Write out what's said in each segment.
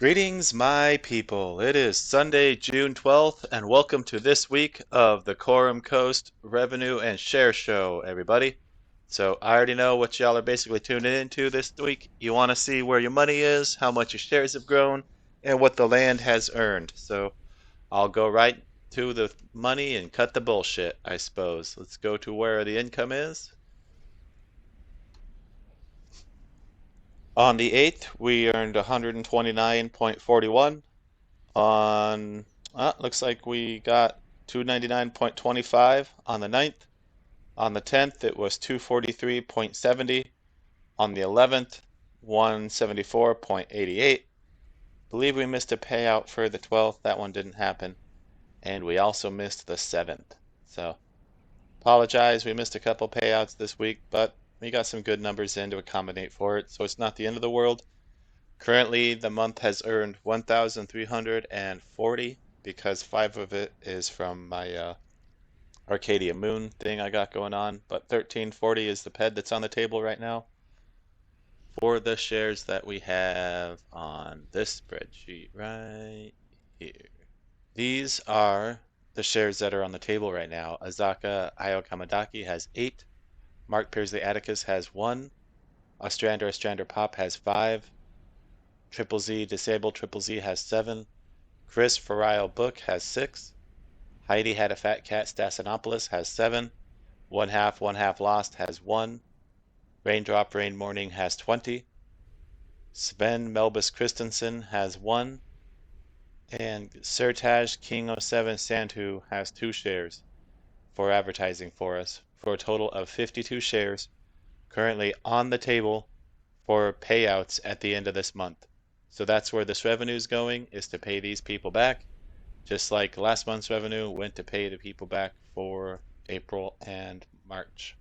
Greetings, my people. It is Sunday, June 12th, and welcome to this week of the Khorum Coast Revenue and Share Show, everybody. So, I already know what y'all are basically tuning into this week. You want to see where your money is, how much your shares have grown, and what the land has earned. So, I'll go right to the money and cut the bullshit, I suppose. Let's go to where the income is. On the 8th, we earned 129.41. On looks like we got 299.25 on the 9th. On the 10th, it was 243.70. On the 11th, 174.88. Believe we missed a payout for the 12th. That one didn't happen. And we also missed the 7th. So, apologize. We missed a couple payouts this week, but we got some good numbers in to accommodate for it. So, it's not the end of the world. Currently, the month has earned 1,340 because 5 of it is from my Arcadia Moon thing I got going on, but 1340 is the PED that's on the table right now for the shares that we have on this spreadsheet right here. These are the shares that are on the table right now. Azaka Iokamadaki has 8, Mark Pearsley Atticus has 1, Ostrander Pop has 5, Triple Z Disabled Triple Z has 7, Chris Fario Book has 6, Heidi Had a Fat Cat Stasinopoulos has 7, One Half Lost has 1, Raindrop Rain Morning has 20, Sven Melbus Christensen has 1, and Sertaj King07 Sandhu has 2 shares for advertising for us, for a total of 52 shares currently on the table for payouts at the end of this month. So that's where this revenue is going, is to pay these people back, just like last month's revenue went to pay the people back for April and March.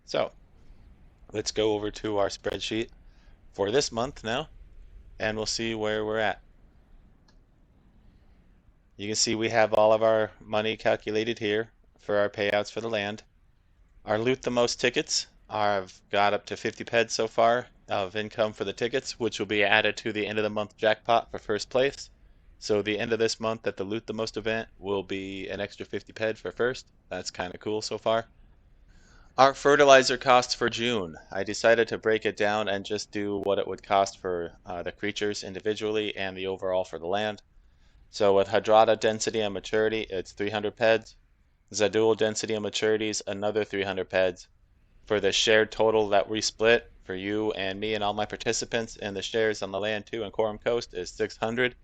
So let's go over to our spreadsheet for this month now, and we'll see where we're at. You can see we have all of our money calculated here for our payouts for the land. Our loot the most tickets, I've got up to 50 peds so far of income for the tickets, which will be added to the end of the month jackpot for first place. So the end of this month at the loot the most event will be an extra 50 ped for first. That's kind of cool so far. Our fertilizer costs for June. I decided to break it down and just do what it would cost for the creatures individually and the overall for the land. So with Hadrada density and maturity, it's 300 peds. Zadul density and maturity is another 300 peds. For the shared total that we split for you and me and all my participants and the shares on the land too in Khorum Coast is 600.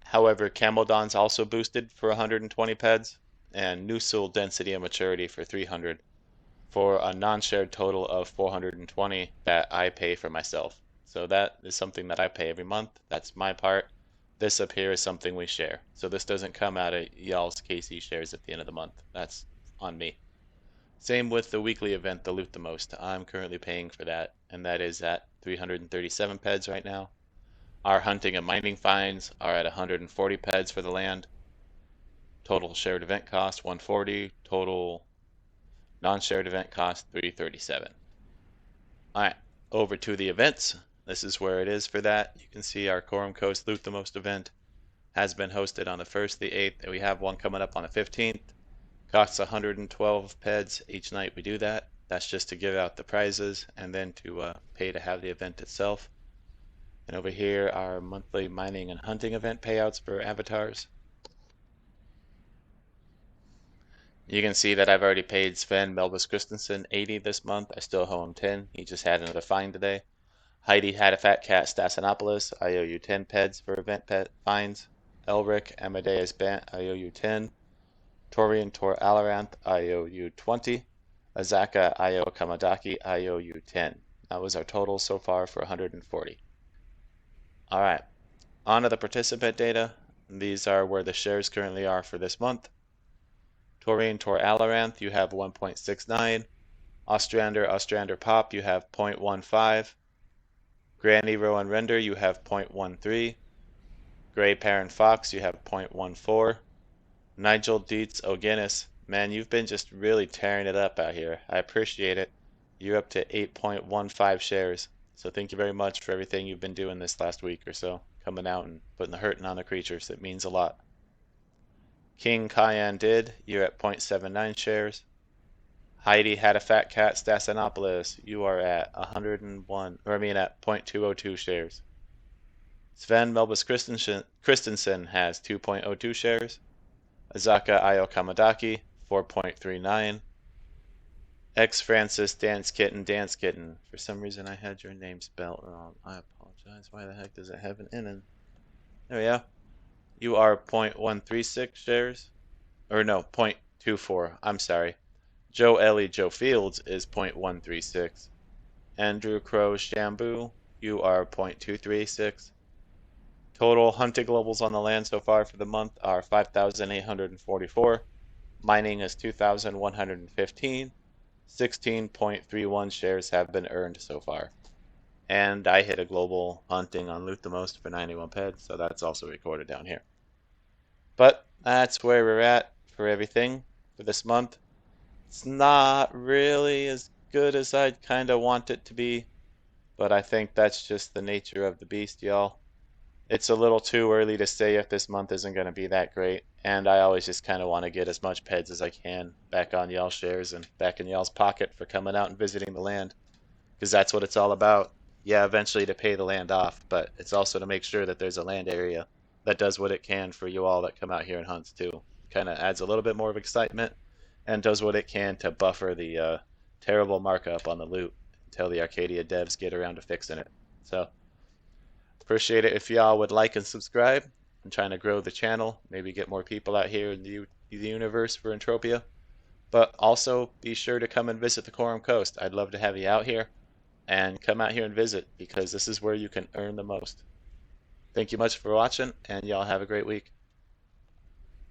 However, Camaldon's also boosted for 120 peds and Nusul density and maturity for 300 for a non-shared total of 420 that I pay for myself. So that is something that I pay every month. That's my part. This up here is something we share. So this doesn't come out of y'all's KC shares at the end of the month. That's on me. Same with the weekly event, the Loot the Most. I'm currently paying for that, and that is at 337 peds right now. Our hunting and mining fines are at 140 peds for the land. Total shared event cost 140. Total non-shared event cost 337. All right, over to the events. This is where it is for that. You can see our Khorum Coast Loot the Most event has been hosted on the 1st, the 8th, and we have one coming up on the 15th. Costs 112 peds each night we do that. That's just to give out the prizes and then to pay to have the event itself. And over here are monthly mining and hunting event payouts for avatars. You can see that I've already paid Sven Melbus Christensen 80 this month. I still owe him 10. He just had another fine today. Heidi Had a Fat Cat Stasinopoulos, I owe you 10 peds for event pet fines. Elric Amadeus Bant, I owe you 10. Torian Tor Alaranth, I owe you 20. Azaka Io Kamadaki, I owe you 10. That was our total so far for 140. Alright, on to the participant data. These are where the shares currently are for this month. Torian Tor Alaranth, you have 1.69. Ostrander Pop, you have 0.15. Granny Rowan Render, you have 0.13. Gray Parent Fox, you have 0.14. Nigel Dietz Ogenis, man, you've been just really tearing it up out here. I appreciate it. You're up to 8.15 shares. So thank you very much for everything you've been doing this last week or so, coming out and putting the hurting on the creatures. It means a lot. King Cayenne did. You're at 0.79 shares. Heidi had a fat cat, Stassinopoulos. You are at 101, or I mean at 0.202 shares. Sven Melbus Christensen has 2.02 shares. Azaka Ayo Kamadaki, 4.39. X Francis Dance Kitten. For some reason I had your name spelled wrong. I apologize. Why the heck does it have an N in? There we go. You are 0.136 shares. Or no, 0.24. I'm sorry. Joe Fields is 0.136. Andrew Crow Shambu, you are 0.236. Total hunting levels on the land so far for the month are 5,844. Mining is 2,115. 16.31 shares have been earned so far. And I hit a global hunting on Loot the Most for 91 peds, so that's also recorded down here. But that's where we're at for everything for this month. It's not really as good as I'd kind of want it to be, but I think that's just the nature of the beast, y'all. It's a little too early to say if this month isn't going to be that great, and I always just kind of want to get as much peds as I can back on y'all shares and back in y'all's pocket for coming out and visiting the land, because that's what it's all about. Yeah, eventually to pay the land off, but it's also to make sure that there's a land area that does what it can for you all that come out here and hunts too. Kind of adds a little bit more of excitement and does what it can to buffer the terrible markup on the loot until the Arkadia devs get around to fixing it. So appreciate it if y'all would like and subscribe. I'm trying to grow the channel, maybe get more people out here in the universe for Entropia. But also be sure to come and visit the Khorum Coast. I'd love to have you out here and come out here and visit because this is where you can earn the most. Thank you much for watching and y'all have a great week.